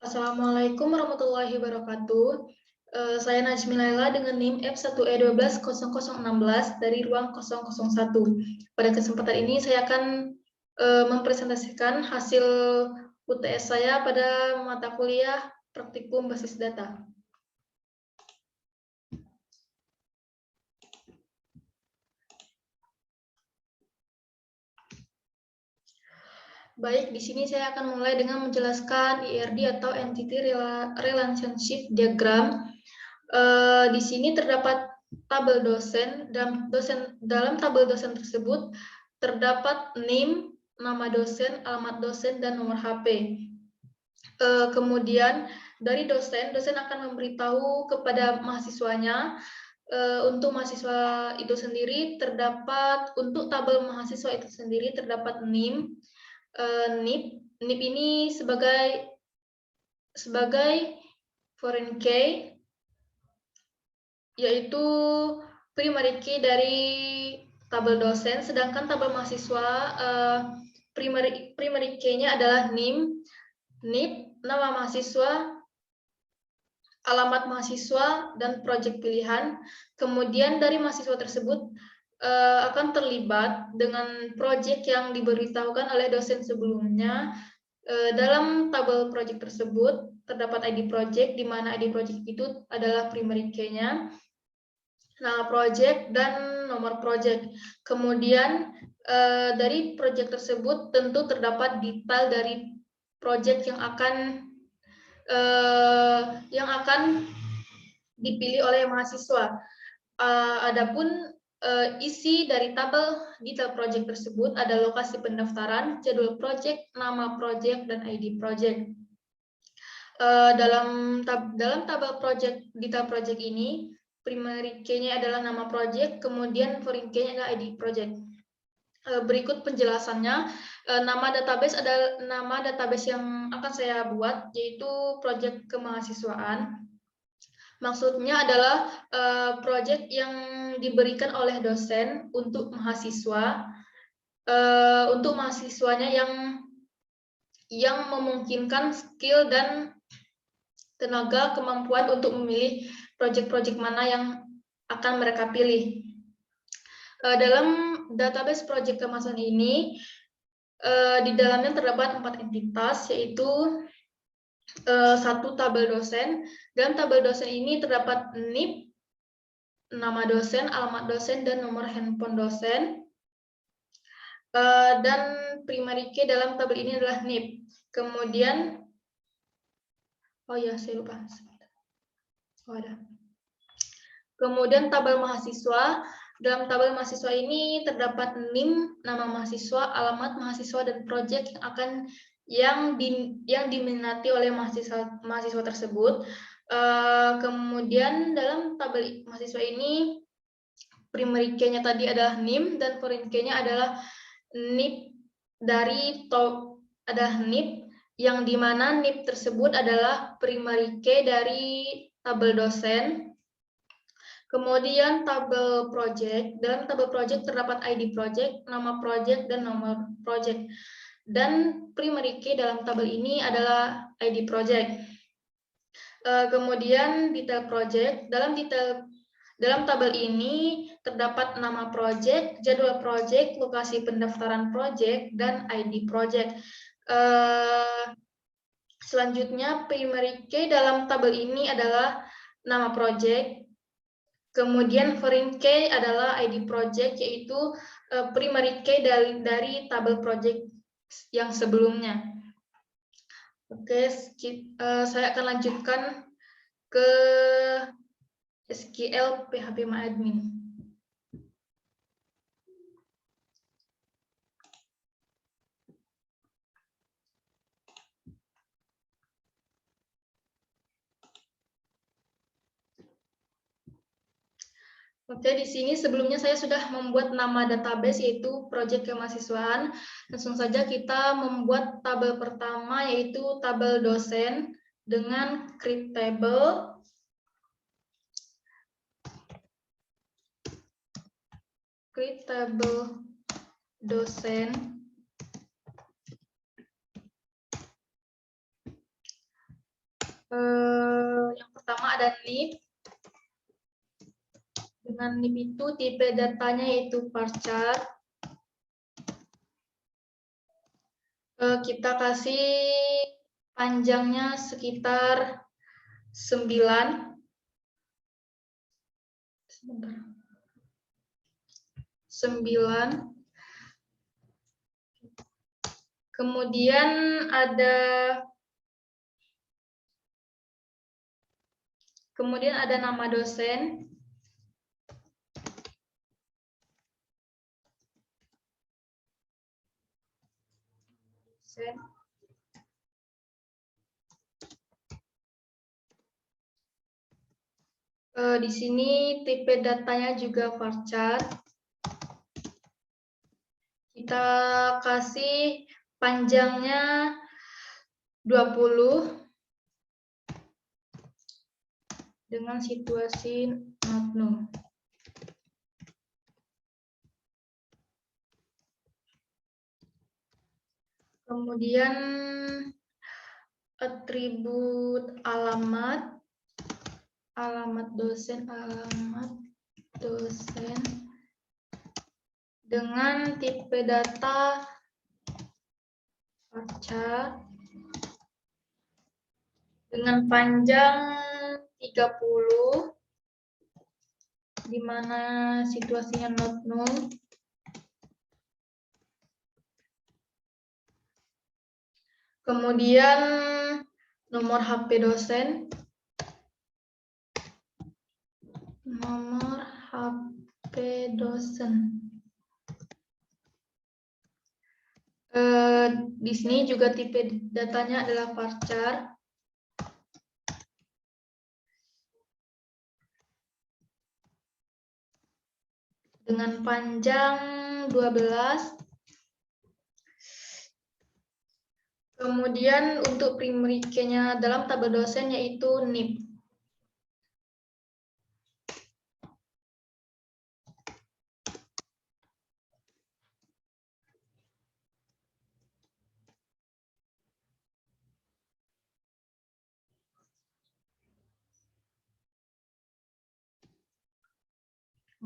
Assalamualaikum warahmatullahi wabarakatuh. Saya Najmi Laila dengan NIM F1E120016 dari ruang 001. Pada kesempatan ini saya akan mempresentasikan hasil UTS saya pada mata kuliah praktikum basis data. Baik, di sini saya akan mulai dengan menjelaskan IRD atau Entity Relationship Diagram. Di sini terdapat tabel dosen. Dalam tabel dosen tersebut terdapat NIM, nama dosen, alamat dosen, dan nomor HP. Kemudian dari dosen akan memberitahu kepada mahasiswanya. Untuk mahasiswa itu sendiri terdapat, untuk tabel mahasiswa itu sendiri terdapat NIM, NIP ini sebagai foreign key, yaitu primary key dari tabel dosen, sedangkan tabel mahasiswa primary key-nya adalah NIM, NIP, nama mahasiswa, alamat mahasiswa, dan proyek pilihan. Kemudian dari mahasiswa tersebut akan terlibat dengan proyek yang diberitahukan oleh dosen sebelumnya. Dalam tabel proyek tersebut terdapat ID project, di mana ID project itu adalah primary key-nya, nama proyek, dan nomor proyek. Kemudian dari proyek tersebut tentu terdapat detail dari proyek yang akan dipilih oleh mahasiswa. Adapun isi dari tabel detail project tersebut ada lokasi pendaftaran, jadwal project, nama project, dan ID project. Dalam tabel project detail project ini, primary key-nya adalah nama project, kemudian foreign key-nya adalah ID project. Berikut penjelasannya. Nama database yang akan saya buat yaitu project kemahasiswaan. Maksudnya adalah proyek yang diberikan oleh dosen untuk mahasiswa, untuk mahasiswanya yang memungkinkan skill dan tenaga kemampuan untuk memilih proyek-proyek mana yang akan mereka pilih. Dalam database proyek kemahasiswaan ini, di dalamnya terdapat 4 entitas, yaitu satu tabel dosen. Dalam tabel dosen ini terdapat NIP, nama dosen, alamat dosen, dan nomor handphone dosen. Dan primary key dalam tabel ini adalah NIP. Kemudian, oh ya, saya lupa. Oh, ada. Kemudian tabel mahasiswa. Dalam tabel mahasiswa ini terdapat NIM, nama mahasiswa, alamat mahasiswa, dan proyek yang diminati oleh mahasiswa tersebut. Kemudian dalam tabel mahasiswa ini primary key-nya tadi adalah NIM dan foreign key-nya adalah NIP adalah NIP, yang dimana NIP tersebut adalah primary key dari tabel dosen. Kemudian tabel project. Dalam tabel project terdapat ID project, nama project, dan nomor project. Dan primary key dalam tabel ini adalah ID project. Kemudian detail project. Dalam tabel ini terdapat nama project, jadwal project, lokasi pendaftaran project, dan ID project. Selanjutnya, primary key dalam tabel ini adalah nama project. Kemudian foreign key adalah ID project, yaitu primary key dari tabel project yang sebelumnya. Oke, saya akan lanjutkan ke SQL PHP MyAdmin. Oke, di sini sebelumnya saya sudah membuat nama database, yaitu proyek kemahasiswaan. Langsung saja kita membuat tabel pertama, yaitu tabel dosen dengan create table. Create table dosen. Yang pertama ada NIP. Dengan NIP itu tipe datanya yaitu varchar. Kita kasih panjangnya sekitar 9. Sebentar. 9. Kemudian ada nama dosen. Di sini tipe datanya juga varchar. Kita kasih panjangnya 20 dengan situasi not null. Kemudian atribut alamat dosen dengan tipe data varchar dengan panjang 30 di mana situasinya not null. Kemudian nomor HP dosen. Nomor HP dosen. Di sini juga tipe datanya adalah varchar. Dengan panjang 12. Kemudian untuk primary key-nya dalam tabel dosen yaitu NIP.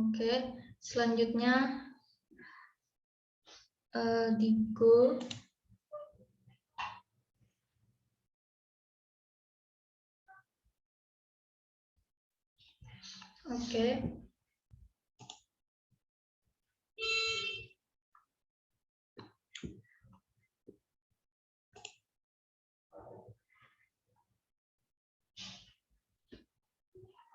Oke, selanjutnya di Go. Oke.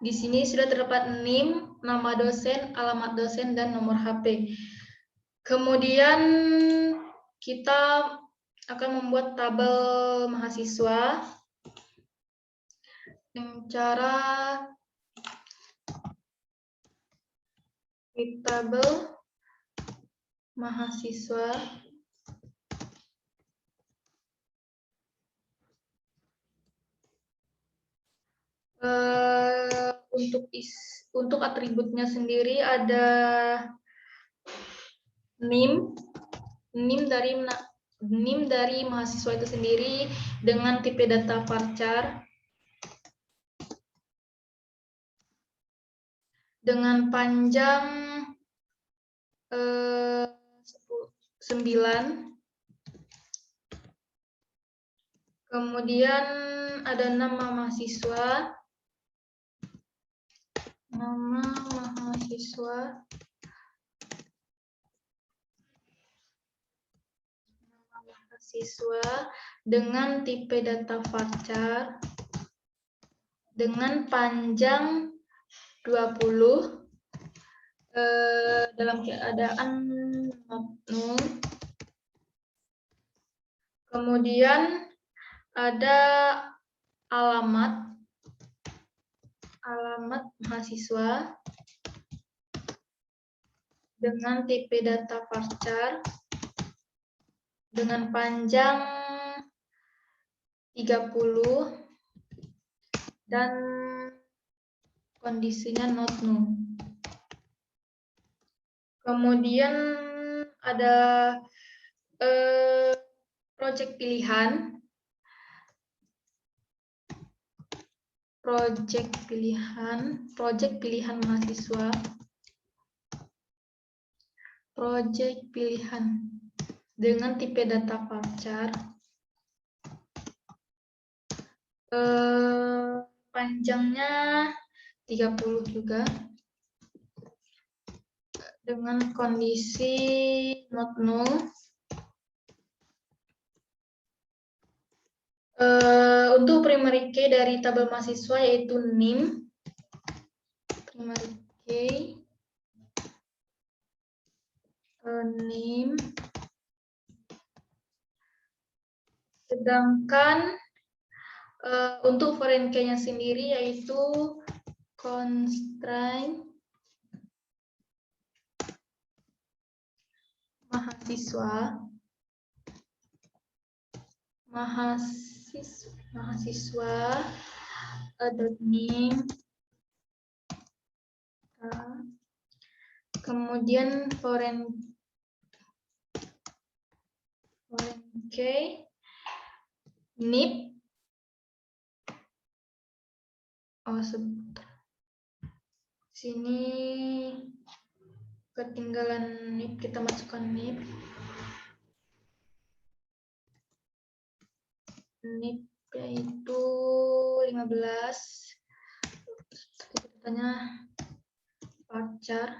Di sini sudah terdapat NIM, nama dosen, alamat dosen, dan nomor HP. Kemudian kita akan membuat tabel mahasiswa dengan cara di tabel mahasiswa untuk atributnya sendiri ada NIM dari mahasiswa itu sendiri dengan tipe data varchar dengan panjang 9. Kemudian ada nama mahasiswa. Dengan tipe data varchar dengan panjang 20 dalam keadaan not null. Kemudian ada alamat mahasiswa dengan tipe data varchar dengan panjang 30 dan kondisinya not null. Kemudian ada project pilihan. project pilihan mahasiswa, project pilihan dengan tipe data varchar, panjangnya 30 juga, dengan kondisi not null. Untuk primary key dari tabel mahasiswa yaitu NIM, primary key, NIM. Sedangkan untuk foreign key-nya sendiri yaitu constraint mahasiswa .nim, kemudian foreign key NIP. Sini ketinggalan NIP, kita masukkan NIP. NIP yaitu 15. Kita tanya varchar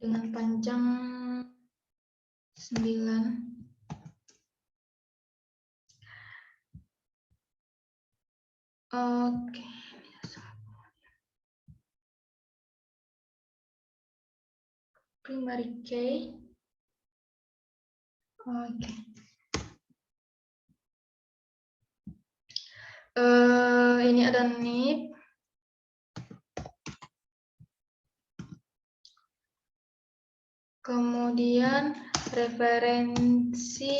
dengan panjang 9. Oke. Primary key. Oke. Ini ada NIP. Kemudian referensi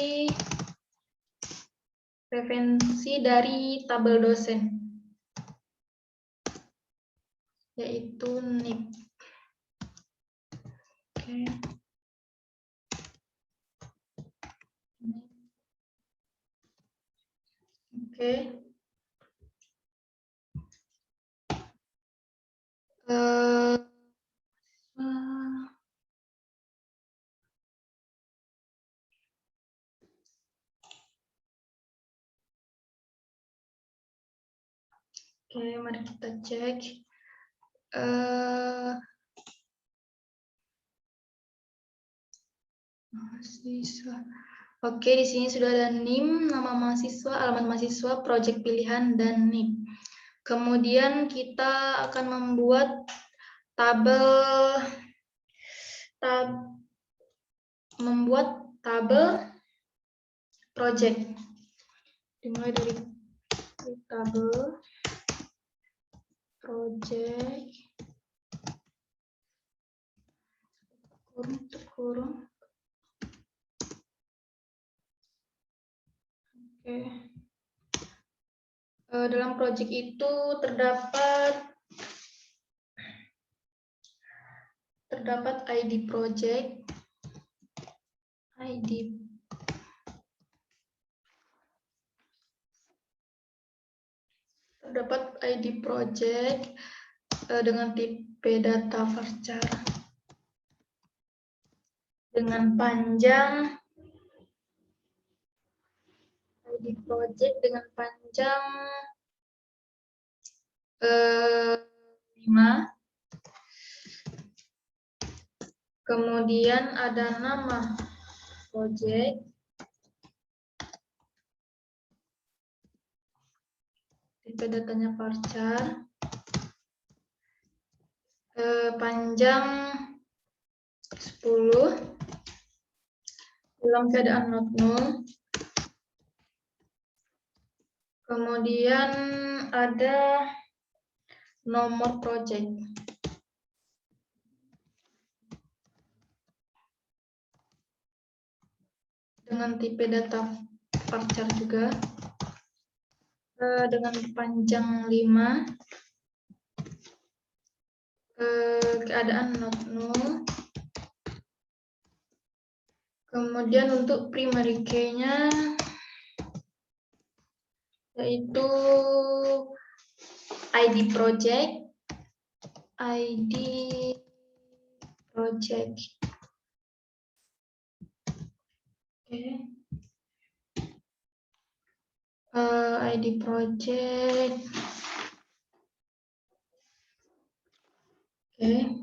dari tabel dosen, yaitu NIP. Oke. Oke. Oke, mari kita cek. Mahasiswa. Oke, di sini sudah ada NIM, nama mahasiswa, alamat mahasiswa, proyek pilihan, dan NIP. Kemudian kita akan membuat tabel project. Dimulai dari tabel project kurung. Oke. Dalam project itu terdapat ID project, dengan tipe data varchar dengan panjang ID project dengan panjang 5. Kemudian ada nama project, tipe datanya varchar, panjang 10 dalam keadaan not null. Kemudian ada nomor project. Dengan tipe data varchar juga. Dengan panjang 5. Keadaan not null. Kemudian untuk primary key-nya yaitu ID project. ID project. Lihat.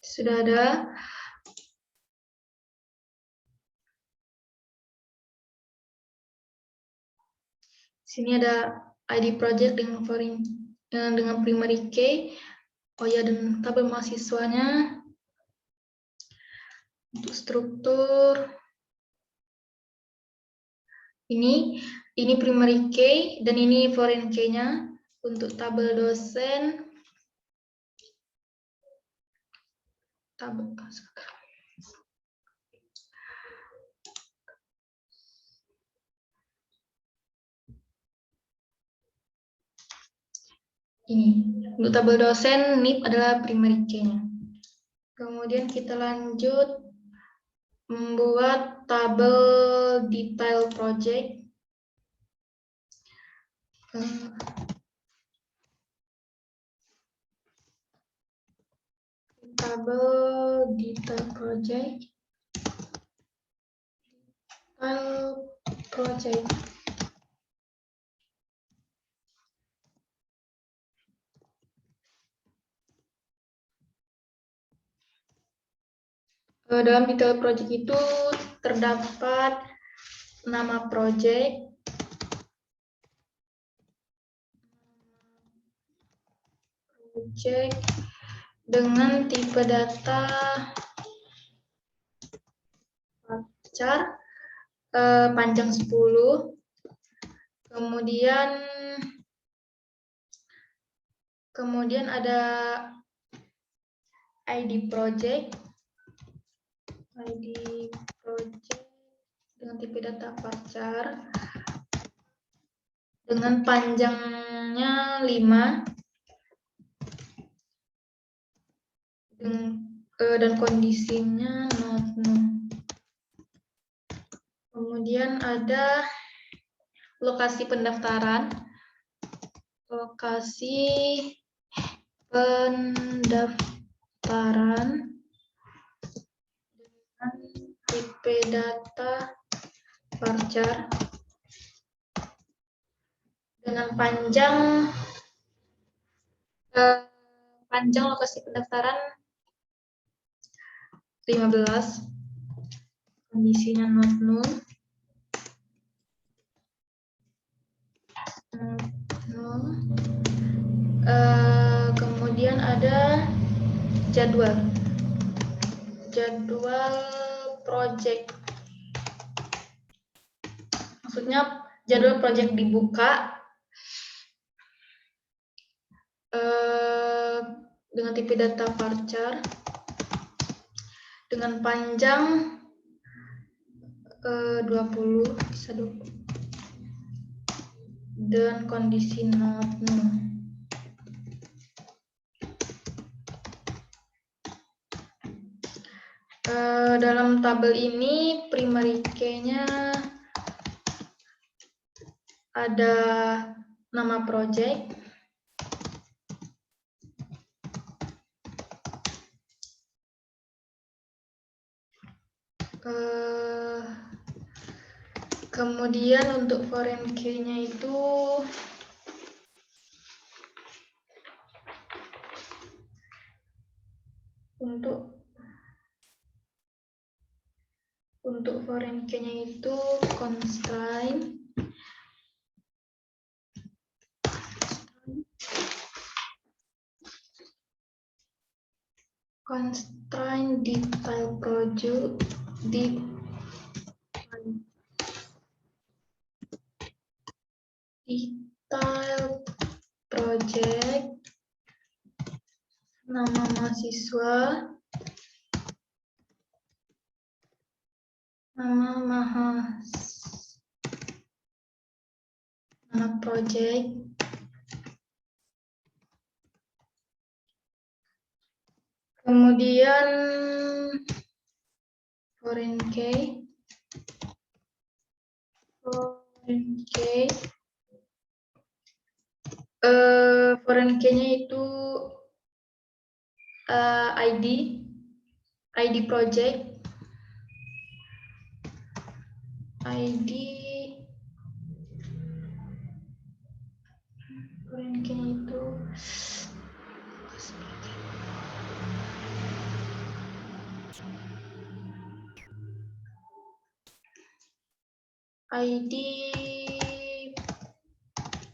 Sudah ada. Sini ada ID project dengan primary key. Oh ya, dan tabel mahasiswanya. Untuk struktur. Ini primary key dan ini foreign key-nya. Untuk tabel dosen. Ini untuk tabel dosen NIP adalah primary key-nya. Kemudian kita lanjut membuat tabel detail project. Tabel detail project. Dalam detail project itu terdapat nama project, dengan tipe data varchar panjang 10. Kemudian ada ID project dengan tipe data varchar dengan panjangnya 5 dan kondisinya not known. Kemudian ada lokasi pendaftaran dengan tipe data varchar dengan panjang lokasi pendaftaran 15, kondisinya not known. Kemudian ada jadwal project. Maksudnya jadwal project dibuka dengan tipe data varchar dengan panjang 20 dan kondisi not known. Dalam tabel ini primary key-nya ada nama project, kemudian untuk foreign key-nya itu untuk foreign key-nya itu constraint detail project nama mahasiswa, nama project, Kemudian foreign key. Foreign key-nya itu ID project, foreign key-nya itu ID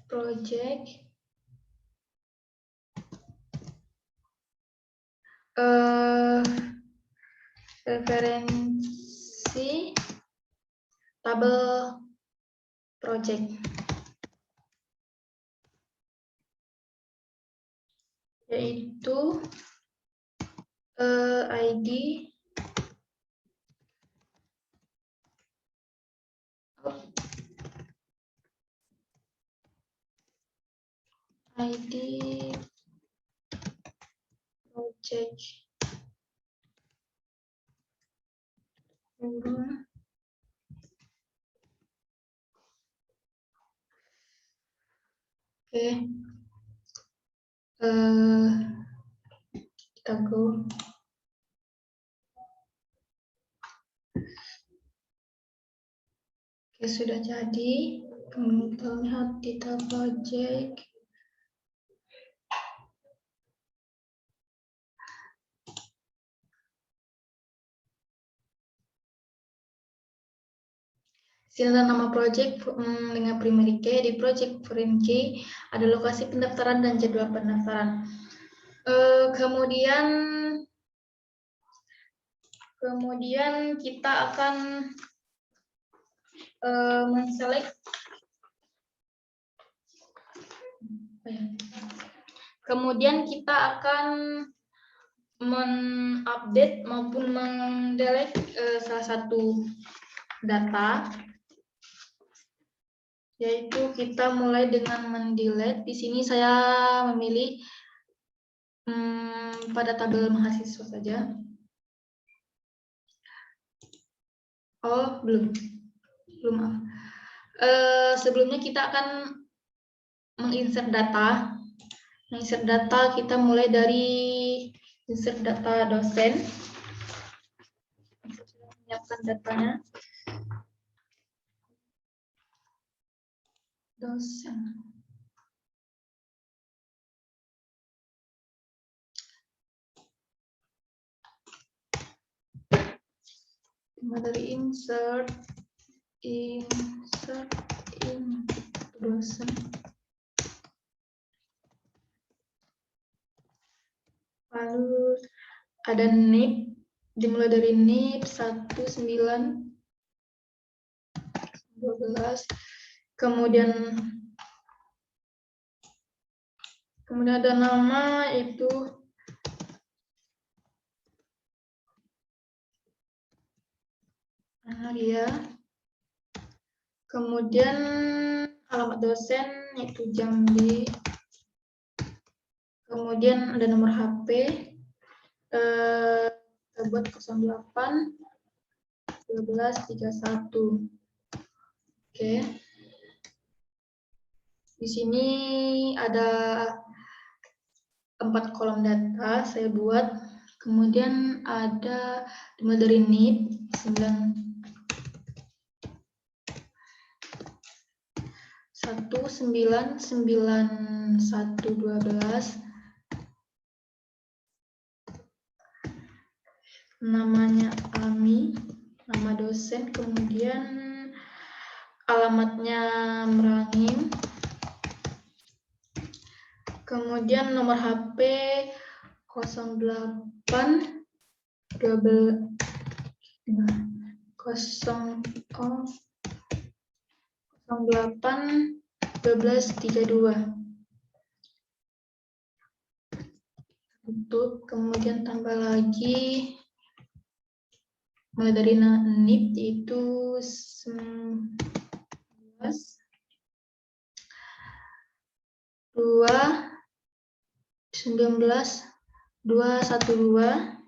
project, referensi tabel project, yaitu ID project kita go. Sudah jadi. Kemudian kita lihat data project. Sini ada nama project dengan primary key. Di project foreign key ada lokasi pendaftaran dan jadwal pendaftaran. Kemudian kita akan men-select. Kemudian kita akan mengupdate maupun mendelete salah satu data, yaitu kita mulai dengan mendelete. Di sini saya memilih pada tabel mahasiswa saja. Oh, belum. Sebelumnya kita akan menginsert data. Menginsert data kita mulai dari insert data dosen. Menyiapkan datanya. Dosen. Dari insert in dosen. Lalu ada NIP, dimulai dari NIP 1912. Kemudian ada nama itu Analia. Kemudian alamat dosen itu Jambi. Kemudian ada nomor HP. Kita buat 08 1231. Oke. Di sini ada 4 kolom data saya buat. Kemudian ada dimulai dari NIP 199112. Namanya Ami, nama dosen, kemudian alamatnya Merangin. Kemudian nomor HP 08 12 08 1232. Tutup, kemudian tambah lagi mulai dari NIP itu 19 2 19 212,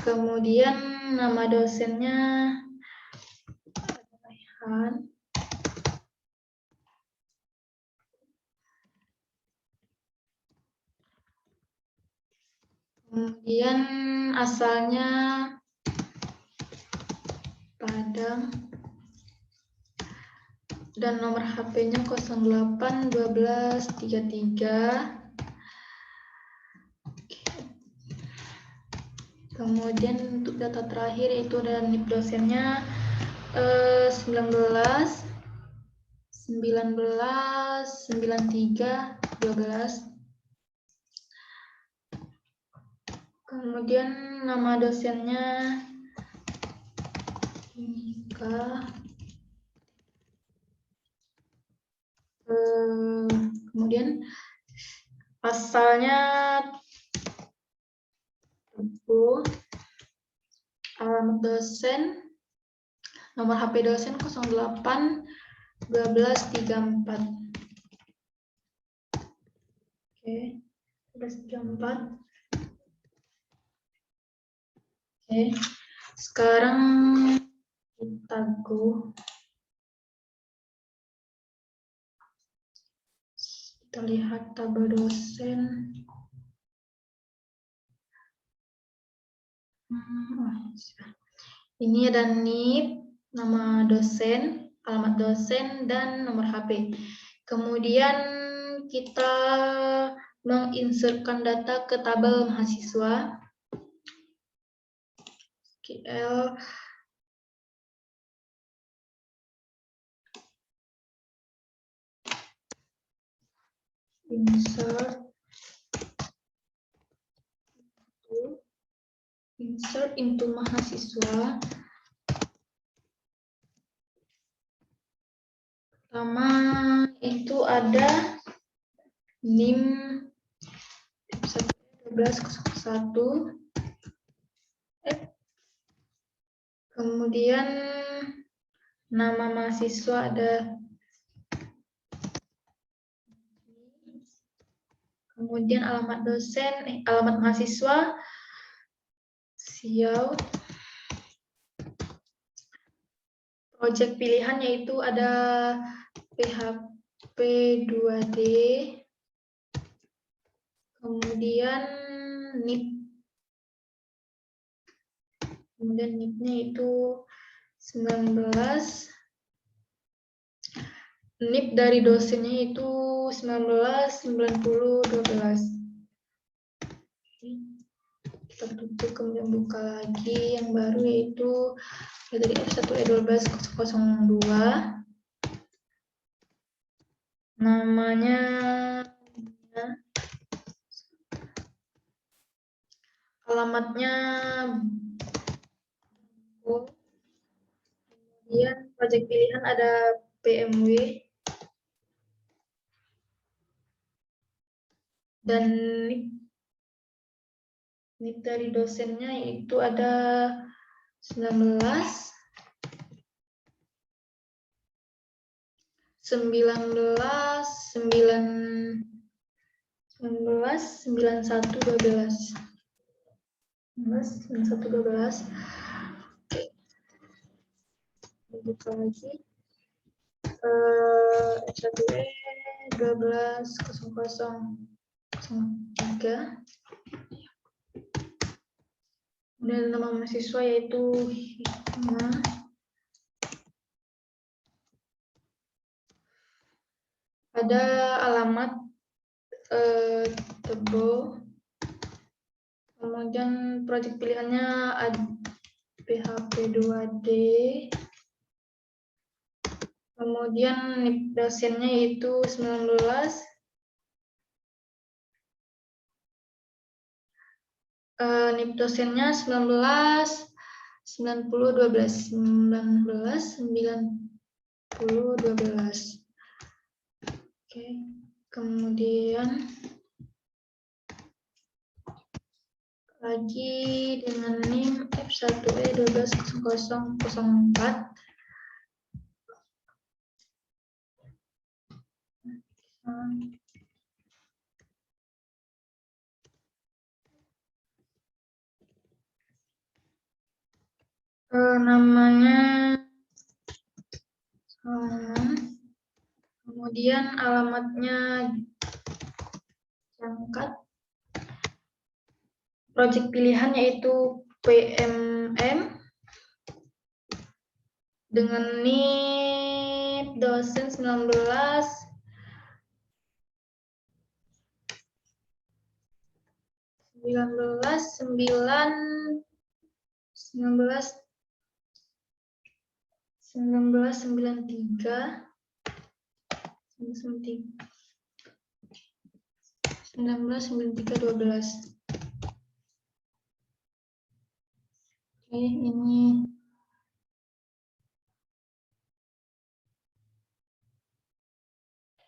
kemudian nama dosennya Raihan. Kemudian asalnya Padang dan nomor HP-nya 081233. Kemudian untuk data terakhir itu dan NIP dosennya 19 93 12. Kemudian nama dosennya Nika. Kemudian asalnya Tebu, alamat dosen, nomor HP dosen 08 1234. Oke, 1234. Oke, sekarang kita lihat tabel dosen. Ini ada NIP, nama dosen, alamat dosen, dan nomor HP. Kemudian kita menginsertkan data ke tabel mahasiswa. SQL. Insert into mahasiswa. Pertama itu ada NIM 1201. Kemudian nama mahasiswa ada, kemudian alamat dosen, alamat mahasiswa Siau. Project pilihan yaitu ada PHP 2D, kemudian NIP, kemudian NIP-nya itu 19, NIP dari dosennya itu 199012. Kita tutup, kemudian buka lagi yang baru yaitu dari F1E1202. Namanya alamatnya kemudian project pilihan ada PMW dan NIP dari dosennya itu ada 19 9112. Buka lagi F1E 120003. Dan nama mahasiswa yaitu Hikmah. Ada alamat Tebo. Kemudian proyek pilihannya ada PHP 2D. Kemudian NIP dosennya yaitu 19. NIP dosennya 199012. Oke, kemudian lagi dengan NIM F1E120004. namanya kemudian alamatnya jangkat. Project pilihan yaitu PMM dengan NIP dosen 1993-12. Oke, ini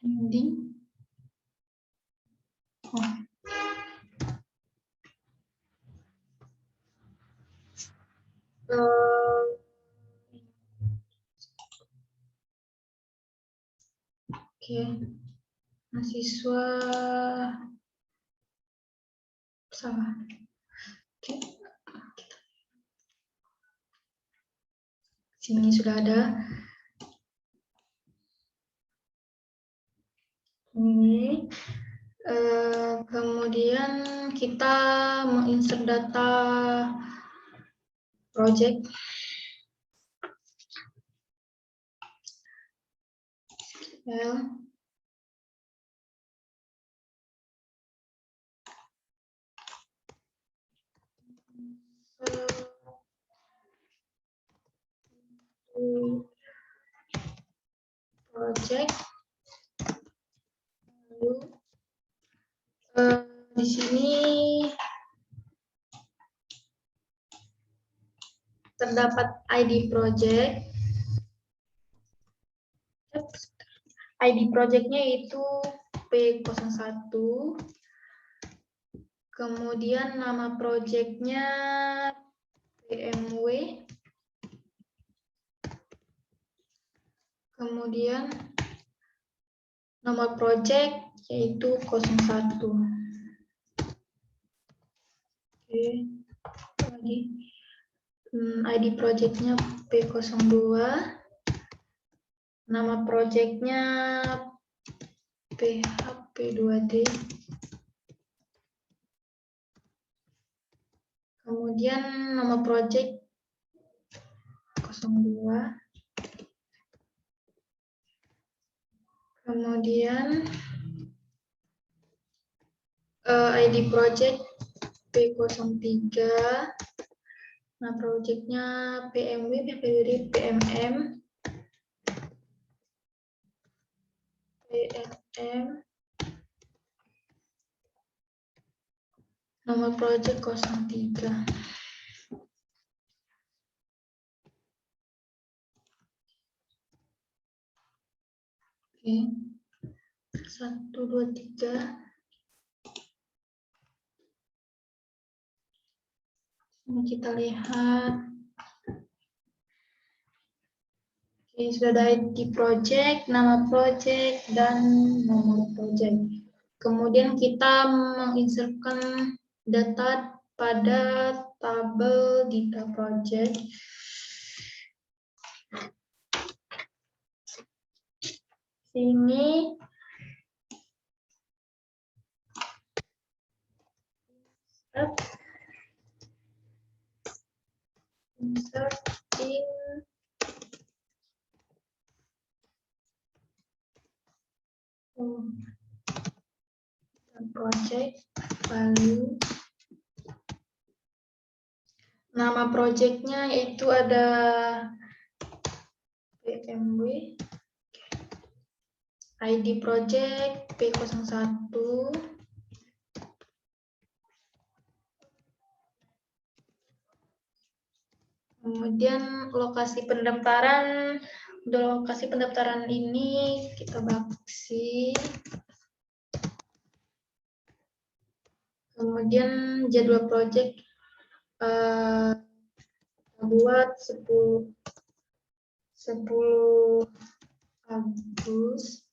ending. Oke, mahasiswa salah. Oke, sini sudah ada. Ini kemudian kita menginsert data project. Project. Lalu di sini terdapat ID project. ID projectnya itu P01. Kemudian nama projectnya PMW. Kemudian nomor project yaitu 01. Oke, lagi ID projectnya P02. Nama projectnya PHP2D. Kemudian nama project 02. Kemudian ID project P03. Nah, projectnya PMW, PMM. Nomor project 03. Oke. 1, 2, 3. Ini kita lihat. Oke, sudah ada ID project, nama project, dan nomor project. Kemudian kita menginsertkan data pada tabel data project. Sini insert in project value. Nama projectnya itu ada PMW, ID project P01. Kemudian lokasi pendaftaran. Untuk lokasi pendaftaran ini kita baksi. Kemudian jadwal project buat 10 Agustus.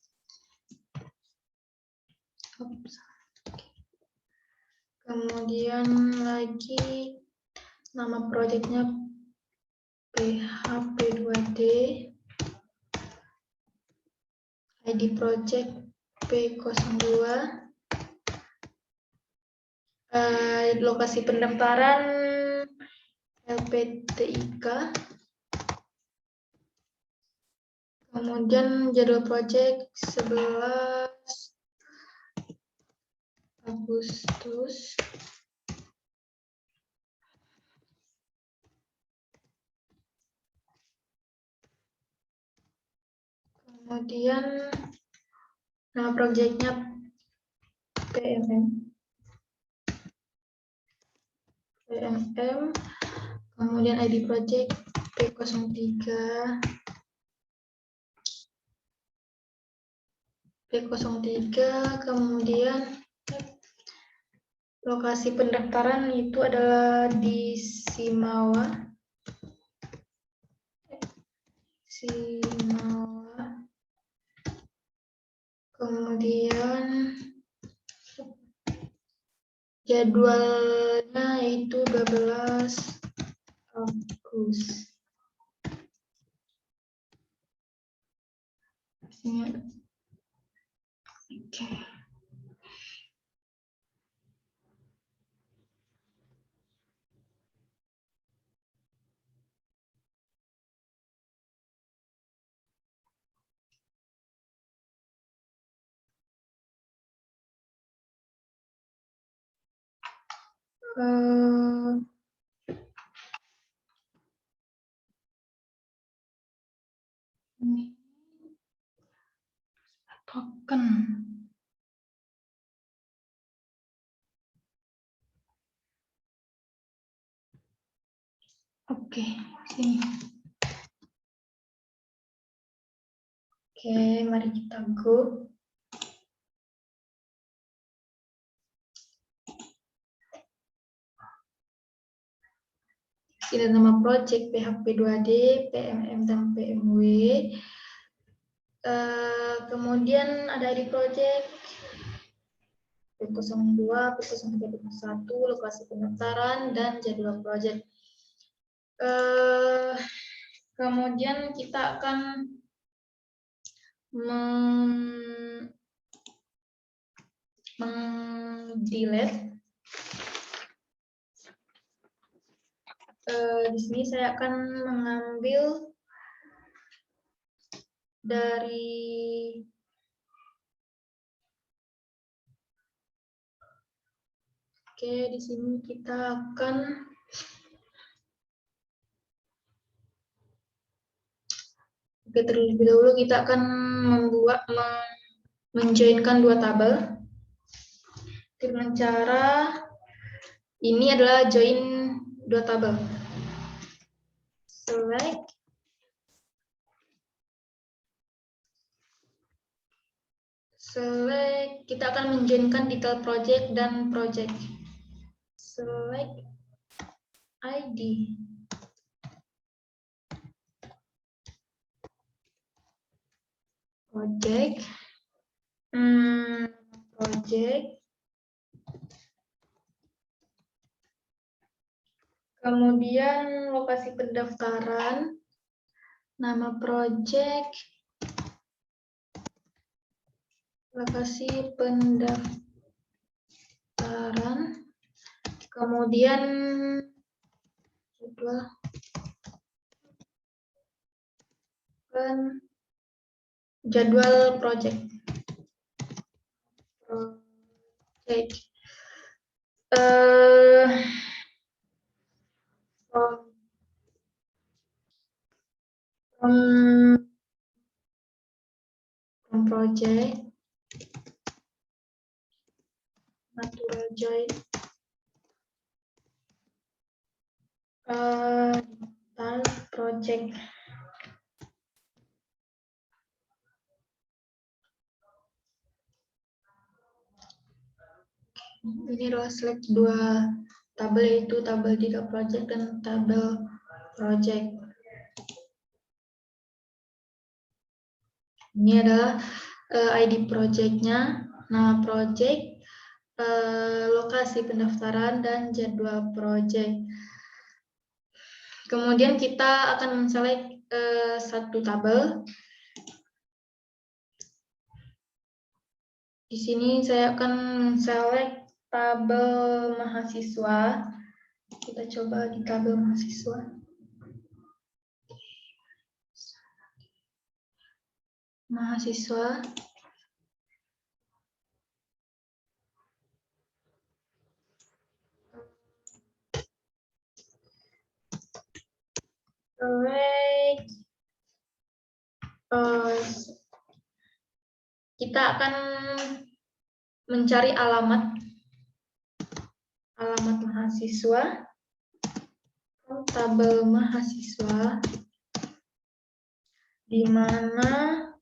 Kemudian lagi nama projectnya PHP2D, ID project P02, lokasi pendaftaran LPTIK, kemudian jadwal project 11 Agustus, kemudian nama projectnya PMM, kemudian ID project P03, kemudian lokasi pendaftaran itu adalah di Simawa, kemudian jadwalnya itu 12 Agustus. Oke. Ini token. Oke, sini. Oke, mari kita go. Ini nama project PHP2D, PMM, dan PMW. Kemudian ada di project P02, P03, P01, lokasi pendaftaran, dan jadwal project. Kemudian kita akan delete. Di sini saya akan mengambil dari di sini kita akan terlebih dahulu kita akan menjoinkan dua tabel dengan cara ini adalah join dua tabel. Select, kita akan menjoinkan detail project dan project. Select ID. Project. Project. Kemudian lokasi pendaftaran, nama project, lokasi pendaftaran, kemudian jadwal project. From project natural join project. Ini adalah select dua tabel, yaitu tabel detail project dan tabel project. Ini adalah ID project-nya, nama project, lokasi pendaftaran, dan jadwal project. Kemudian kita akan men-select satu tabel. Di sini saya akan men-select tabel mahasiswa. Kita coba di tabel mahasiswa. Mahasiswa. Select. Kita akan mencari alamat mahasiswa, tabel mahasiswa, di mana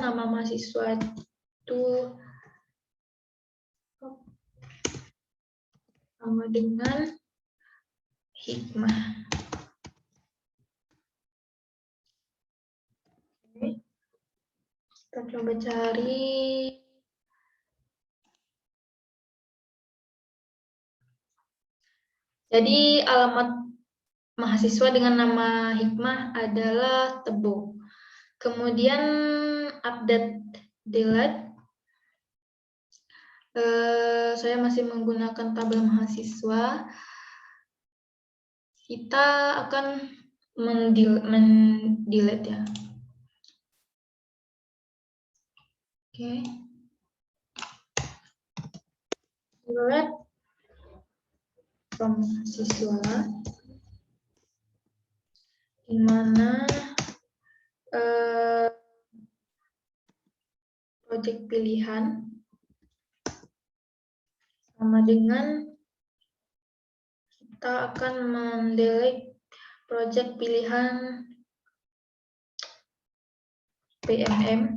nama mahasiswa itu sama dengan hikmah. Oke. Kita coba cari. Jadi alamat mahasiswa dengan nama hikmah adalah Tebo. Kemudian update delete. Saya masih menggunakan tabel mahasiswa. Kita akan mendelete ya. Oke. Delete from mahasiswa, di mana project pilihan sama dengan kita akan mendelete project pilihan PMM.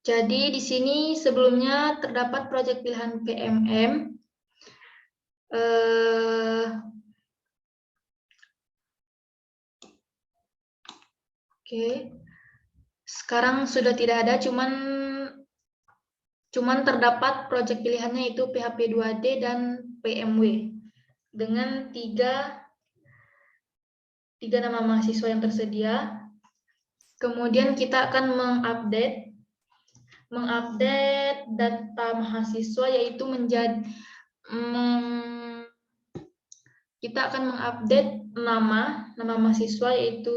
Jadi di sini sebelumnya terdapat proyek pilihan PMM. Oke. Sekarang sudah tidak ada, cuman terdapat proyek pilihannya itu PHP2D dan PMW dengan tiga nama mahasiswa yang tersedia. Kemudian kita akan mengupdate data mahasiswa, yaitu kita akan mengupdate nama mahasiswa, yaitu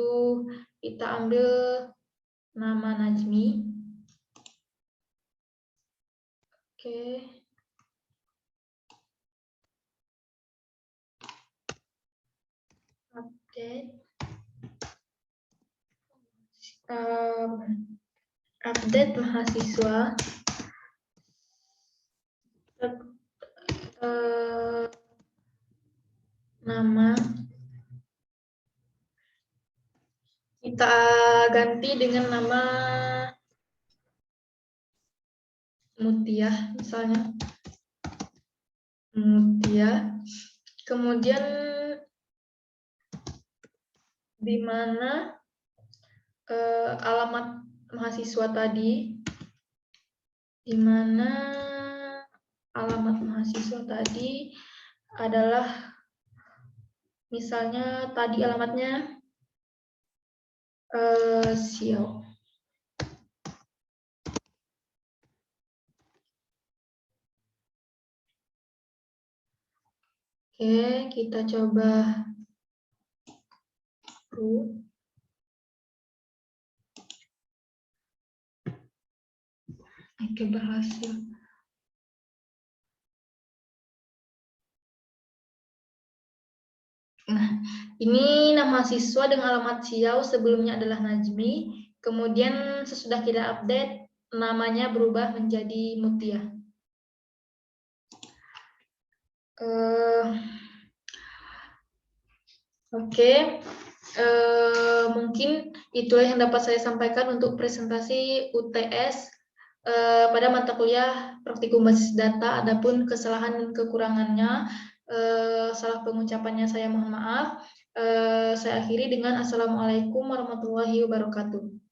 kita ambil nama Najmi. Oke. Update mahasiswa. Nama kita ganti dengan nama Mutia misalnya. Mutia. Kemudian di mana alamat mahasiswa tadi, di mana alamat mahasiswa tadi adalah misalnya tadi alamatnya Siau. Oke, kita coba. Oke, berhasil. Nah, ini nama siswa dengan alamat Siau, sebelumnya adalah Najmi. Kemudian sesudah kita update, namanya berubah menjadi Mutia. Oke. Mungkin itulah yang dapat saya sampaikan untuk presentasi UTS pada mata kuliah praktikum basis data. Adapun kesalahan dan kekurangannya, salah pengucapannya saya mohon maaf. Saya akhiri dengan Assalamualaikum warahmatullahi wabarakatuh.